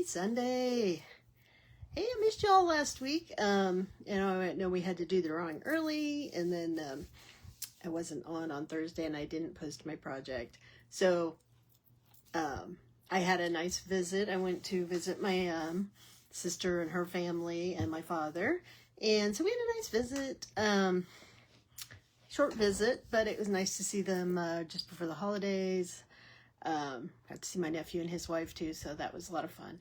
Sunday. Hey, I missed y'all last week. I know we had to do the drawing early, and then I wasn't on Thursday, and I didn't post my project. So I had a nice visit. I went to visit my sister and her family and my father, and so we had a nice visit. Short visit, but it was nice to see them just before the holidays. Got to see my nephew and his wife too, so that was a lot of fun.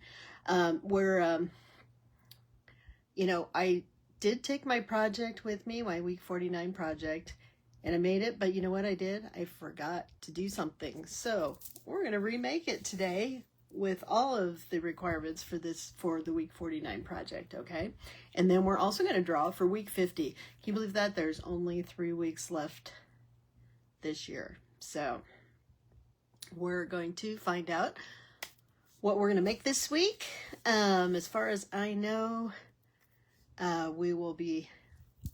I did take my project with me, my week 49 project, and I made it, but you know what I did? I forgot to do something. So we're going to remake it today with all of the requirements for the week 49 project, okay? And then we're also going to draw for week 50. Can you believe that? There's only 3 weeks left this year. So we're going to find out what we're going to make this week. As far as I know, we will be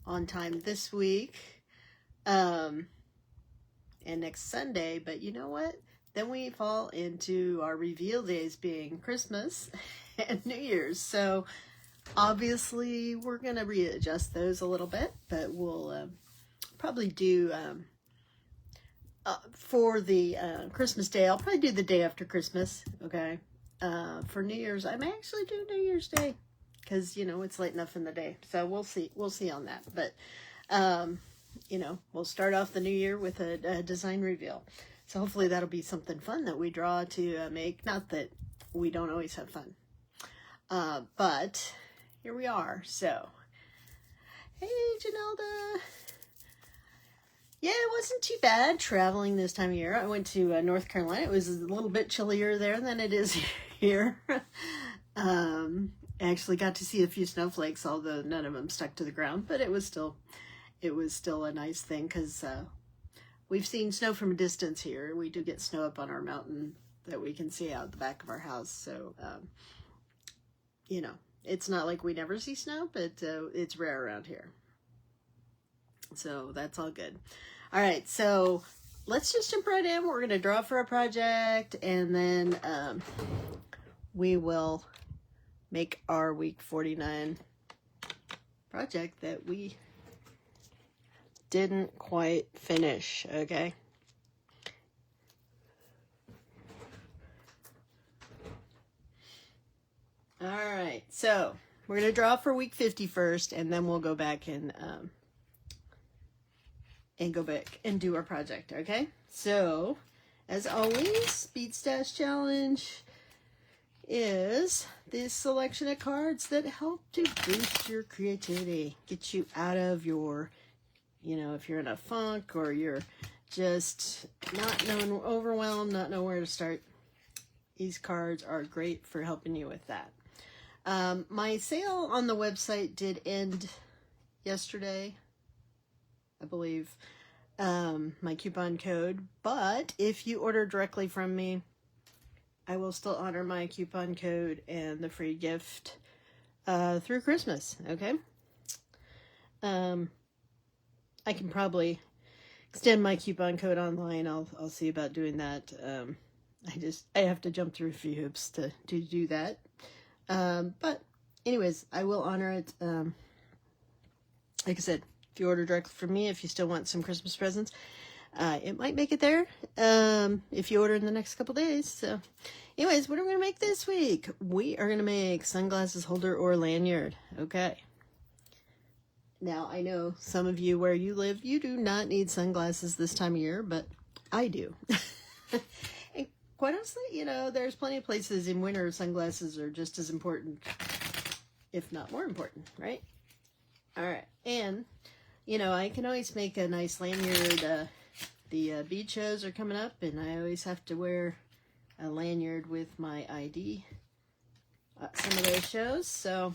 on time this week and next Sunday. But you know what? Then we fall into our reveal days being Christmas and New Year's. So obviously we're going to readjust those a little bit, but we'll probably do... for the Christmas Day, I'll probably do the day after Christmas, okay? For New Year's, I may actually do New Year's Day, because, it's late enough in the day. So we'll see on that. But, we'll start off the new year with a design reveal. So hopefully that'll be something fun that we draw to make. Not that we don't always have fun. But here we are. So, hey, Janelda. Yeah, it wasn't too bad traveling this time of year. I went to North Carolina. It was a little bit chillier there than it is here. I actually got to see a few snowflakes, although none of them stuck to the ground. But it was still a nice thing because we've seen snow from a distance here. We do get snow up on our mountain that we can see out the back of our house. So, it's not like we never see snow, but it's rare around here. So that's all good. All right, so let's just jump right in. We're going to draw for a project, and then we will make our week 49 project that we didn't quite finish, okay? All right, so we're going to draw for week 50 first, and then we'll go back and go back and do our project, okay? So, as always, Bead Stash Challenge is this selection of cards that help to boost your creativity, get you out of your, if you're in a funk or you're just overwhelmed, not know where to start. These cards are great for helping you with that. My sale on the website did end yesterday, I believe, my coupon code, but if you order directly from me, I will still honor my coupon code and the free gift through Christmas, okay? I can probably extend my coupon code online. I'll see about doing that. I have to jump through a few hoops to do that. But anyways, I will honor it. Like I said, if you order directly from me, if you still want some Christmas presents, it might make it there if you order in the next couple days. So anyways, what are we going to make this week? We are going to make sunglasses holder or lanyard. Okay. Now, I know some of you where you live, you do not need sunglasses this time of year, but I do. And quite honestly, there's plenty of places in winter sunglasses are just as important, if not more important, right? All right. And I can always make a nice lanyard. The bead shows are coming up, and I always have to wear a lanyard with my ID at some of those shows, so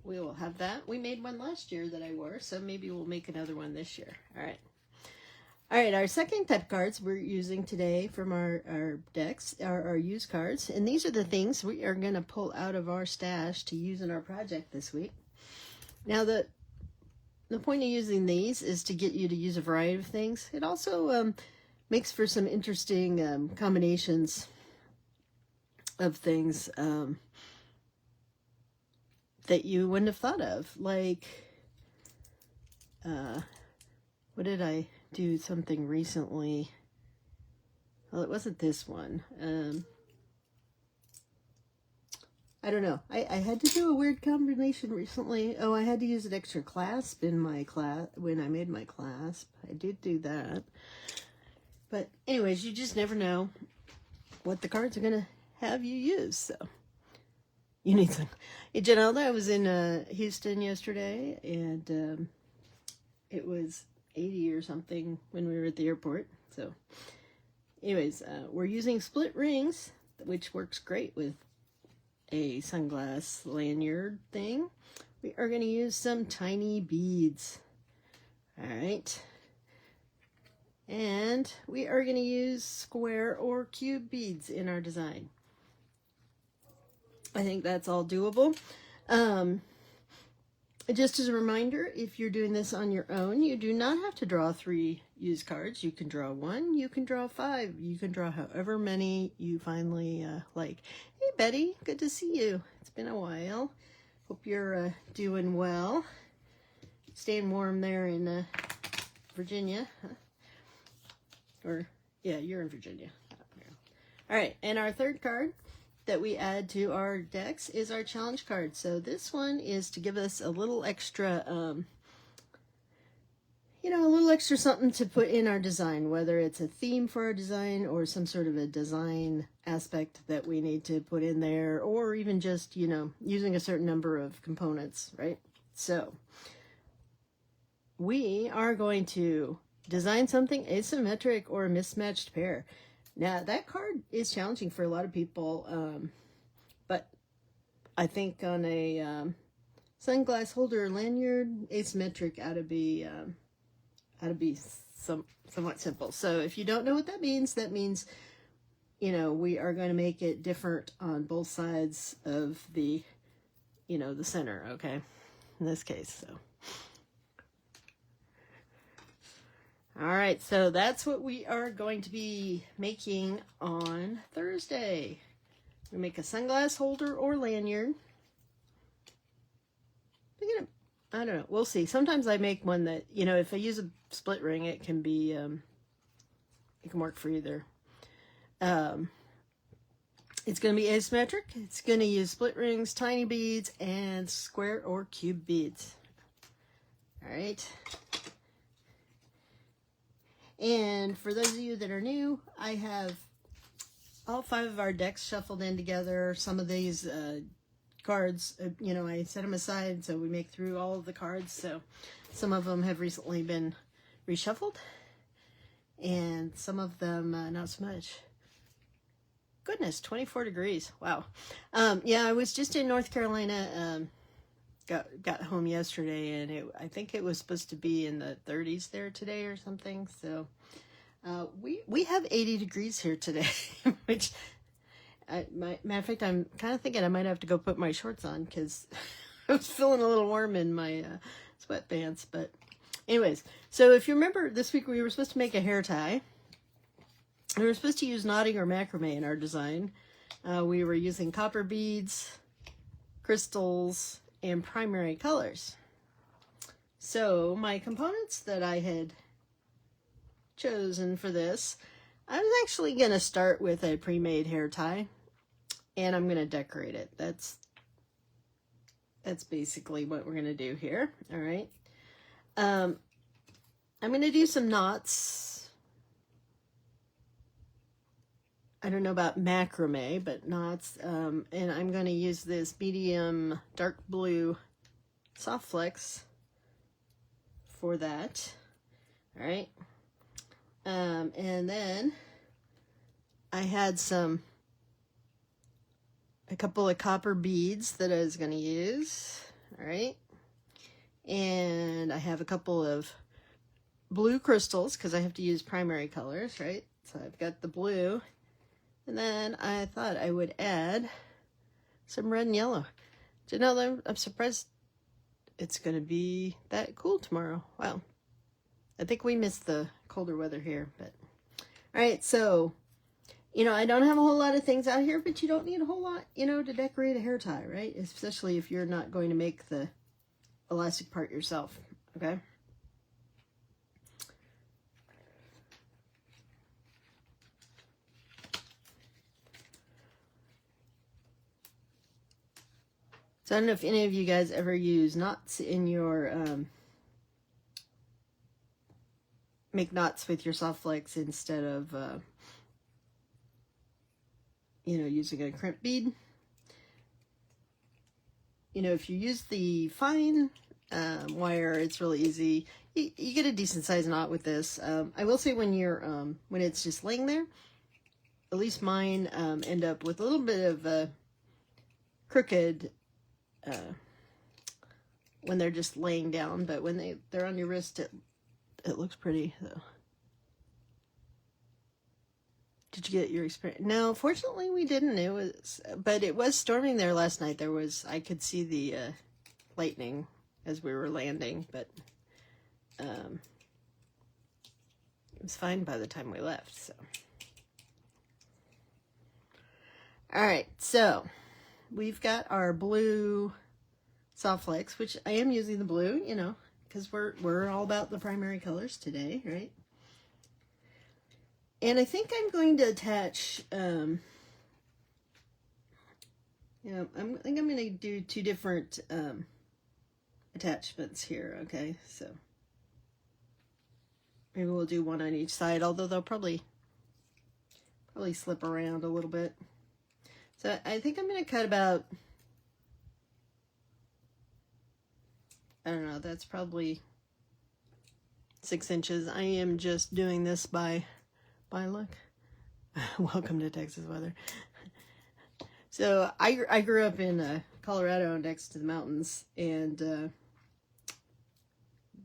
we will have that. We made one last year that I wore, so maybe we'll make another one this year. All right, our second type of cards we're using today from our decks are our used cards, and these are the things we are going to pull out of our stash to use in our project this week. Now, the point of using these is to get you to use a variety of things. It also makes for some interesting combinations of things that you wouldn't have thought of. Like, what did I do something recently? Well, it wasn't this one. I don't know. I had to do a weird combination recently. Oh, I had to use an extra clasp in my class when I made my clasp. I did do that. But anyways, you just never know what the cards are going to have you use. So you need some. Hey, Janelda, I was in Houston yesterday, and it was 80 or something when we were at the airport. So anyways, we're using split rings, which works great with a sunglass lanyard thing. We are going to use some tiny beads. All right. And we are going to use square or cube beads in our design. I think that's all doable. Just as a reminder, if you're doing this on your own, you do not have to draw 3 used cards. You can draw 1, you can draw 5, you can draw however many you finally like. Hey Betty, good to see you. It's been a while. Hope you're doing well. Staying warm there in Virginia. Huh? Or, yeah, you're in Virginia. All right, and our third card that we add to our decks is our challenge card. So this one is to give us a little extra, a little extra something to put in our design, whether it's a theme for our design or some sort of a design aspect that we need to put in there, or even just, using a certain number of components, right? So we are going to design something asymmetric or a mismatched pair. Now, that card is challenging for a lot of people, but I think on a sunglass holder lanyard, asymmetric ought to be somewhat simple. So if you don't know what that means, we are going to make it different on both sides of the, the center, okay, in this case, so. All right, so that's what we are going to be making on Thursday. We make a sunglass holder or lanyard. I don't know. We'll see. Sometimes I make one that, if I use a split ring, it can be, it can work for either. It's going to be asymmetric. It's going to use split rings, tiny beads, and square or cube beads. All right. And for those of you that are new, I have all 5 of our decks shuffled in together. Some of these cards, I set them aside so we make through all of the cards. So some of them have recently been reshuffled, and some of them not so much. Goodness, 24 degrees. Wow. Yeah, I was just in North Carolina. Got home yesterday, and I think it was supposed to be in the 30s there today or something. So we have 80 degrees here today, which matter of fact, I'm kind of thinking I might have to go put my shorts on because I was feeling a little warm in my sweatpants. But anyways, so if you remember, this week we were supposed to make a hair tie. We were supposed to use knotting or macrame in our design. We were using copper beads, crystals, and primary colors. So my components that I had chosen for this, I was actually going to start with a pre-made hair tie, and I'm going to decorate it. That's basically what we're going to do here. All right. I'm going to do some knots. I don't know about macrame, but knots, and I'm going to use this medium dark blue soft flex for that. All right. And then I had a couple of copper beads that I was going to use. All right. And I have a couple of blue crystals because I have to use primary colors, right? So I've got the blue. And then I thought I would add some red and yellow. Janelle, I'm surprised it's going to be that cool tomorrow. Wow. I think we missed the colder weather here, but all right. So You know, I don't have a whole lot of things out here, but you don't need a whole lot, you know, to decorate a hair tie, right? Especially if you're not going to make the elastic part yourself, okay? So I don't know if any of you guys ever use knots in your, make knots with your soft flex instead of, you know, using a crimp bead. You know, if you use the fine wire, it's really easy. You get a decent size knot with this. I will say when you're, when it's just laying there, at least mine end up with a little bit of crooked when they're just laying down, but when they're on your wrist, it looks pretty. So. Did you get your experience? No, fortunately we didn't. But it was storming there last night. I could see the lightning as we were landing, but it was fine by the time we left. So, all right, so we've got our blue soft flex, which I am using the blue, you know, because we're all about the primary colors today, right? And I think I'm going to attach, you know, I think I'm going to do two different attachments here, okay? So maybe we'll do one on each side, although they'll probably slip around a little bit. So I think I'm going to cut about, I don't know, that's probably 6 inches. I am just doing this by look. Welcome to Texas weather. So I grew up in Colorado next to the mountains, and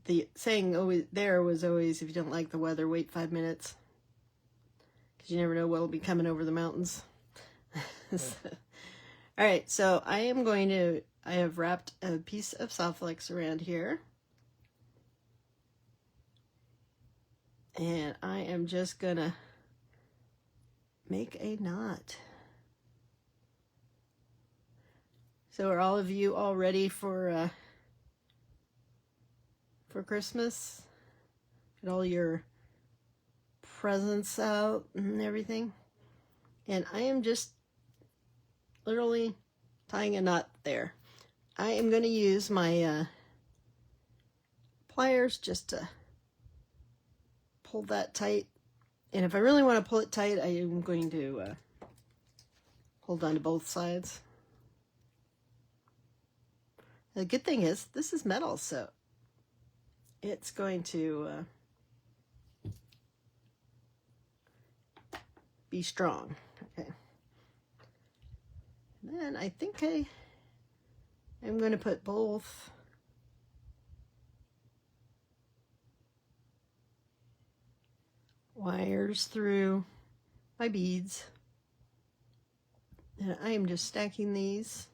the saying was always, if you don't like the weather, wait 5 minutes, because you never know what'll be coming over the mountains. All right, so I have wrapped a piece of soft flex around here, and I am just gonna make a knot. So are all of you all ready for Christmas? Get all your presents out and everything. And I am just literally tying a knot there. I am going to use my pliers just to pull that tight. And if I really want to pull it tight, I am going to hold on to both sides. The good thing is, this is metal, so it's going to be strong. Okay. And then I think I'm going to put both wires through my beads, and I am just stacking these.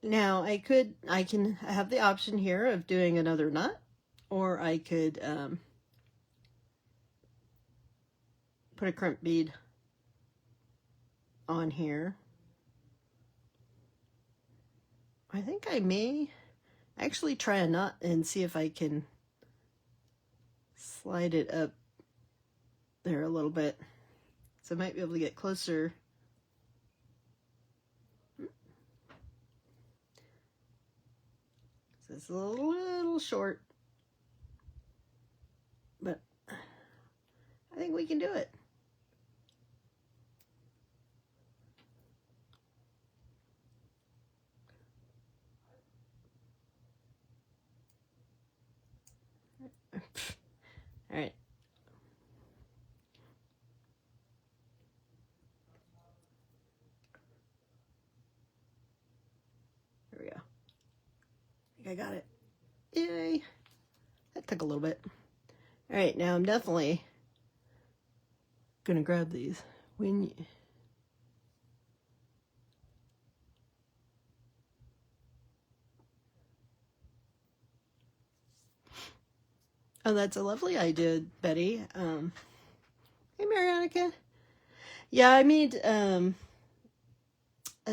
Now I can have the option here of doing another knot, or I could put a crimp bead on here. I think I may actually try a knot and see if I can slide it up there a little bit. So I might be able to get closer. So it's a little short, but I think we can do it. All right. There we go. I think I got it. Yay. That took a little bit. All right, now I'm definitely gonna grab these. Oh, that's a lovely idea, Betty. Hey, Marianica. Yeah, I made a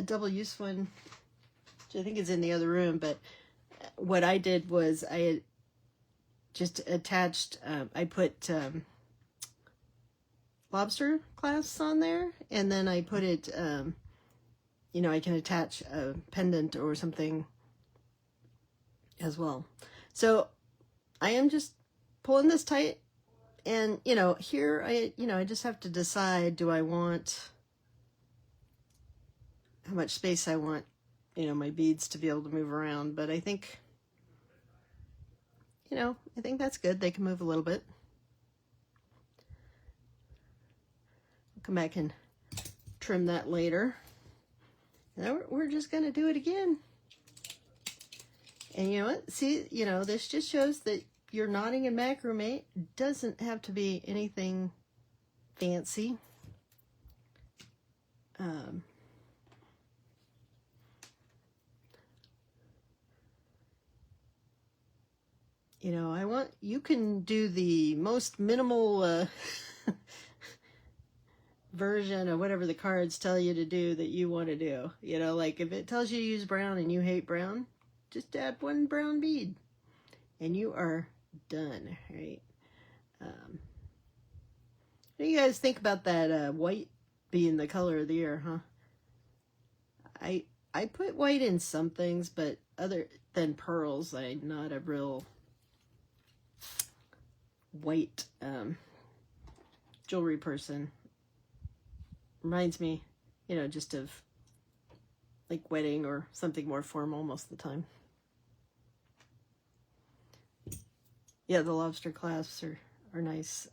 double use one, which I think is in the other room, but what I did was I just attached, I put lobster clasps on there, and then I put it, you know, I can attach a pendant or something as well. So I am just pulling this tight, and, you know, here I just have to decide, do I want, how much space I want, you know, my beads to be able to move around, but I think, you know, I think that's good. They can move a little bit. I'll come back and trim that later. Now we're just going to do it again. And you know what? See, you know, this just shows that your knotting in macrame doesn't have to be anything fancy. You know, you can do the most minimal version of whatever the cards tell you to do that you want to do. You know, like if it tells you to use brown and you hate brown, just add one brown bead and you are done, right? What do you guys think about that white being the color of the year, huh? I put white in some things, but other than pearls, I'm not a real white jewelry person. Reminds me, you know, just of like wedding or something more formal most of the time. Yeah, the lobster clasps are nice.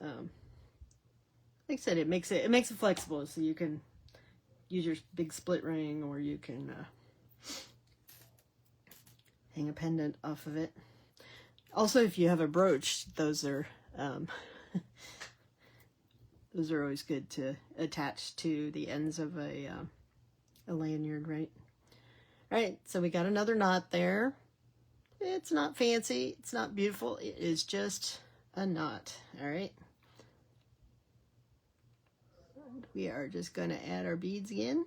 Like I said, it makes it flexible, so you can use your big split ring, or you can hang a pendant off of it. Also, if you have a brooch, those are those are always good to attach to the ends of a lanyard, right? All right, so we got another knot there. It's not fancy, it's not beautiful, it is just a knot, all right? And we are just going to add our beads again.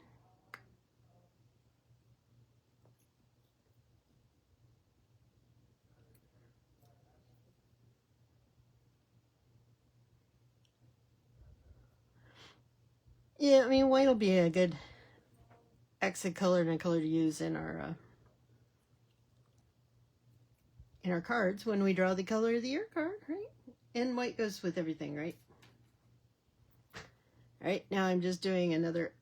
Yeah, I mean, white will be a good accent color and a color to use in our cards when we draw the color of the year card, right? And white goes with everything, right? All right, now I'm just doing another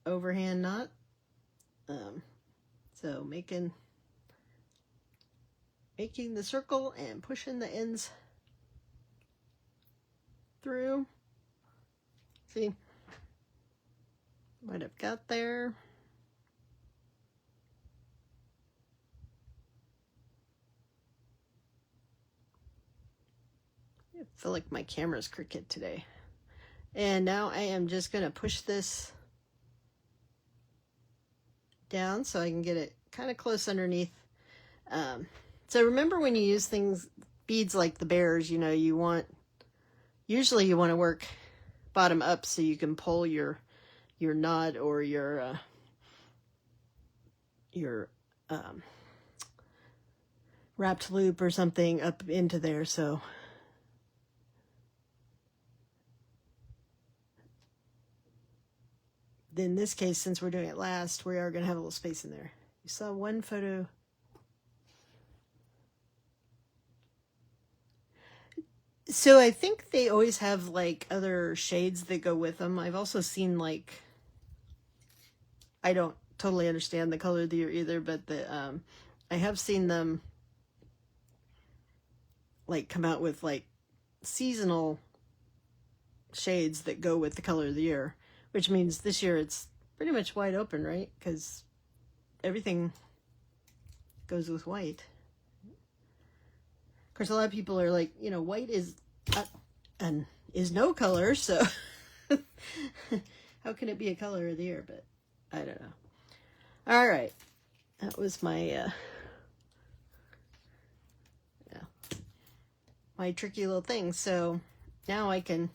overhand knot. So making the circle and pushing the ends through. See what I've got there. I feel like my camera's crooked today. And now I am just going to push this down so I can get it kind of close underneath. So remember, when you use beads like the bears, you know, usually you want to work bottom up so you can pull your knot or your wrapped loop or something up into there. So in this case, since we're doing it last, we are going to have a little space in there. You saw one photo. So I think they always have like other shades that go with them. I've also seen, like, I don't totally understand the color of the year either, but I have seen them like come out with like seasonal shades that go with the color of the year, which means this year it's pretty much wide open, right? Because everything goes with white. Of course, a lot of people are like, you know, white is no color, so how can it be a color of the year? But I don't know. All right, that was my my tricky little thing. So now I can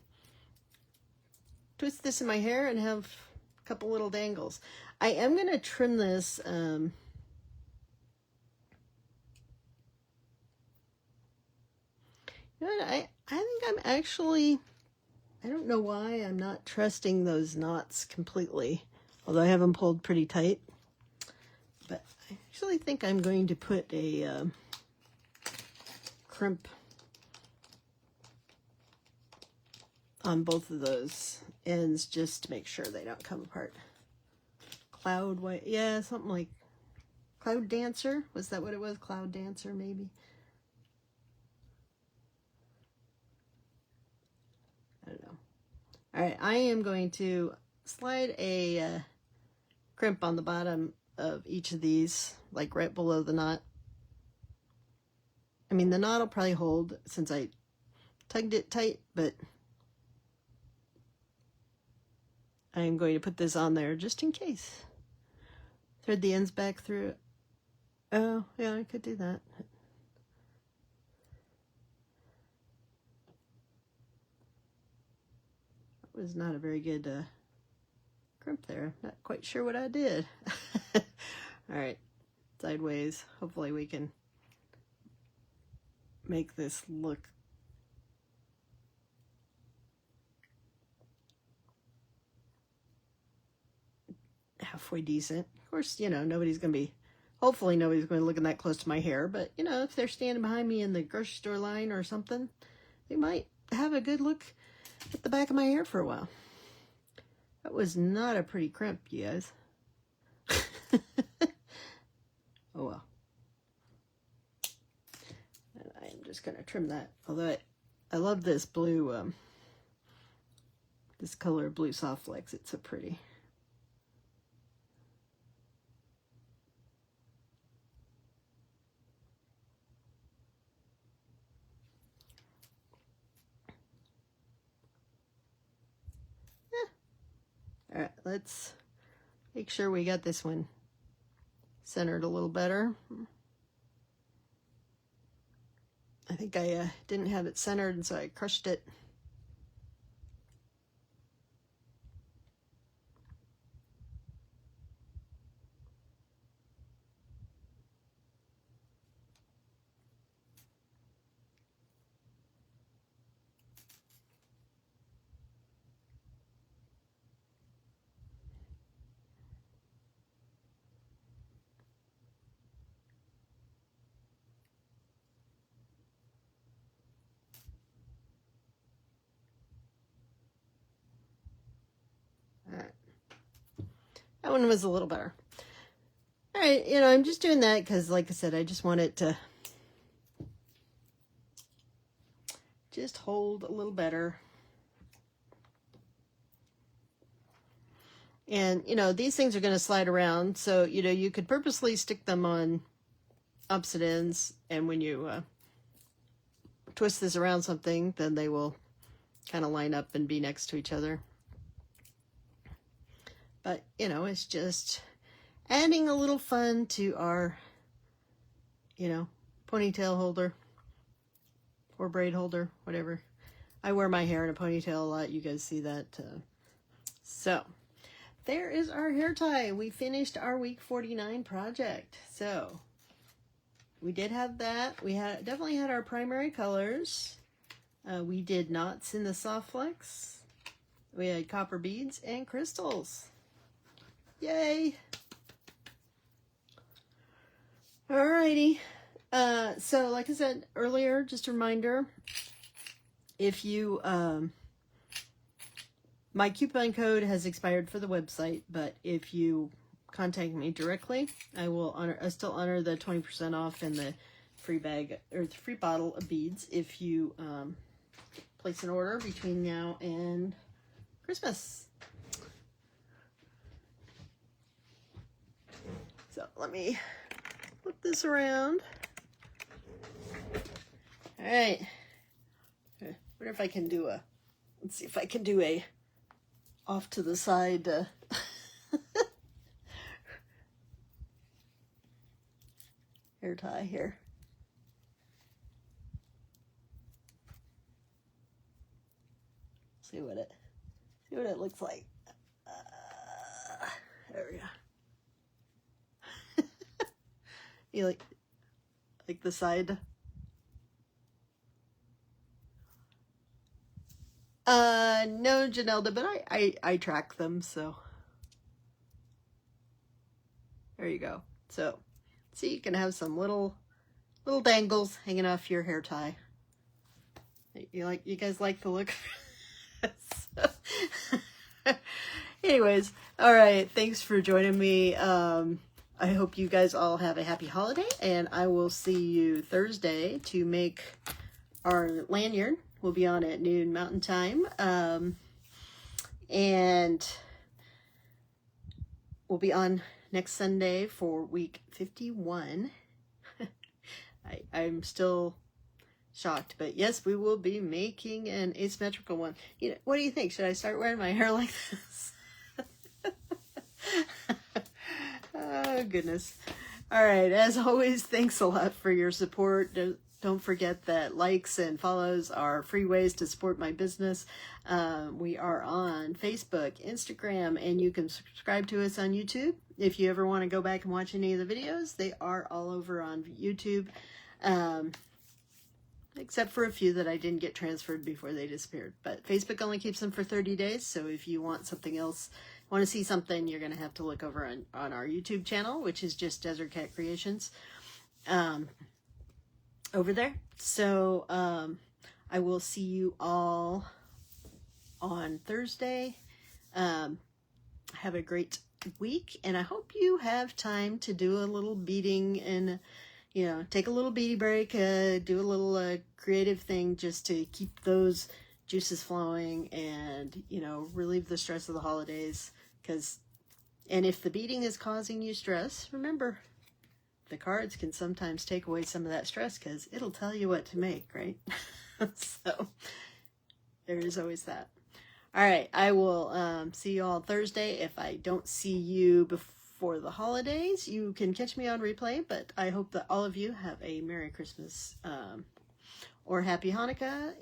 twist this in my hair and have a couple little dangles. I am going to trim this. You know what, I think I'm actually, I don't know why I'm not trusting those knots completely, although I have them pulled pretty tight. But I actually think I'm going to put a crimp on both of those ends just to make sure they don't come apart. Cloud white, yeah, something like Cloud Dancer. Was that what it was? Cloud Dancer, maybe? I don't know. All right, I am going to slide a crimp on the bottom of each of these, like right below the knot. I mean, the knot will probably hold since I tugged it tight, but I'm going to put this on there just in case. Thread the ends back through. Oh, yeah, I could do that. That was not a very good crimp there. Not quite sure what I did. All right, sideways. Hopefully we can make this look halfway decent. Of course, you know, hopefully nobody's going to be looking that close to my hair, but, you know, if they're standing behind me in the grocery store line or something, they might have a good look at the back of my hair for a while. That was not a pretty crimp, you guys. Oh well. And I'm just going to trim that. Although I love this blue, this color blue soft flex. It's so pretty. All right, let's make sure we got this one centered a little better. I think I didn't have it centered, and so I crushed it. That one was a little better. All right, you know, I'm just doing that because, like I said, I just want it to just hold a little better. And, you know, these things are going to slide around, so, you know, you could purposely stick them on opposite ends, and when you twist this around something, then they will kind of line up and be next to each other. But, you know, it's just adding a little fun to our, you know, ponytail holder or braid holder, whatever. I wear my hair in a ponytail a lot. You guys see that. So there is our hair tie. We finished our week 49 project. So we did have that. We definitely had our primary colors. We did knots in the soft flex. We had copper beads and crystals. Yay! Alrighty. So like I said earlier, just a reminder, if you, my coupon code has expired for the website, but if you contact me directly, I still honor the 20% off and the free bag or the free bottle of beads if you place an order between now and Christmas. So let me flip this around. All right. I wonder if I can do let's see if I can do a off to the side hair tie here. See what it looks like. There we go. You like the side? No, Janelda, but I track them, so there you go. So, see, you can have some little dangles hanging off your hair tie. You guys like the look? Anyways, all right. Thanks for joining me. I hope you guys all have a happy holiday, and I will see you Thursday to make our lanyard. We'll be on at noon Mountain Time, and we'll be on next Sunday for week 51. I'm still shocked, but yes, we will be making an asymmetrical one. What do you think? Should I start wearing my hair like this? Oh, goodness. All right. As always, thanks a lot for your support. Don't forget that likes and follows are free ways to support my business. We are on Facebook, Instagram, and you can subscribe to us on YouTube. If you ever want to go back and watch any of the videos, they are all over on YouTube. Except for a few that I didn't get transferred before they disappeared. But Facebook only keeps them for 30 days, so if you want something else, want to see something, you're going to have to look over on our YouTube channel, which is just Desert Cat Creations, over there. So I will see you all on Thursday. Have a great week, and I hope you have time to do a little beading and take a little beady break, do a little creative thing just to keep those juices flowing and, relieve the stress of the holidays. And if the beading is causing you stress, remember, the cards can sometimes take away some of that stress because it'll tell you what to make, right? So there is always that. All right, I will see you all Thursday. If I don't see you before the holidays, you can catch me on replay, but I hope that all of you have a Merry Christmas or Happy Hanukkah,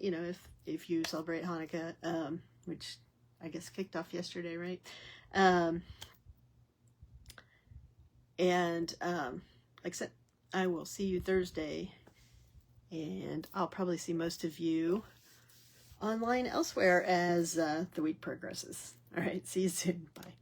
if you celebrate Hanukkah, which I guess kicked off yesterday, right? Like I said, I will see you Thursday, and I'll probably see most of you online elsewhere as the week progresses. All right, see you soon. Bye.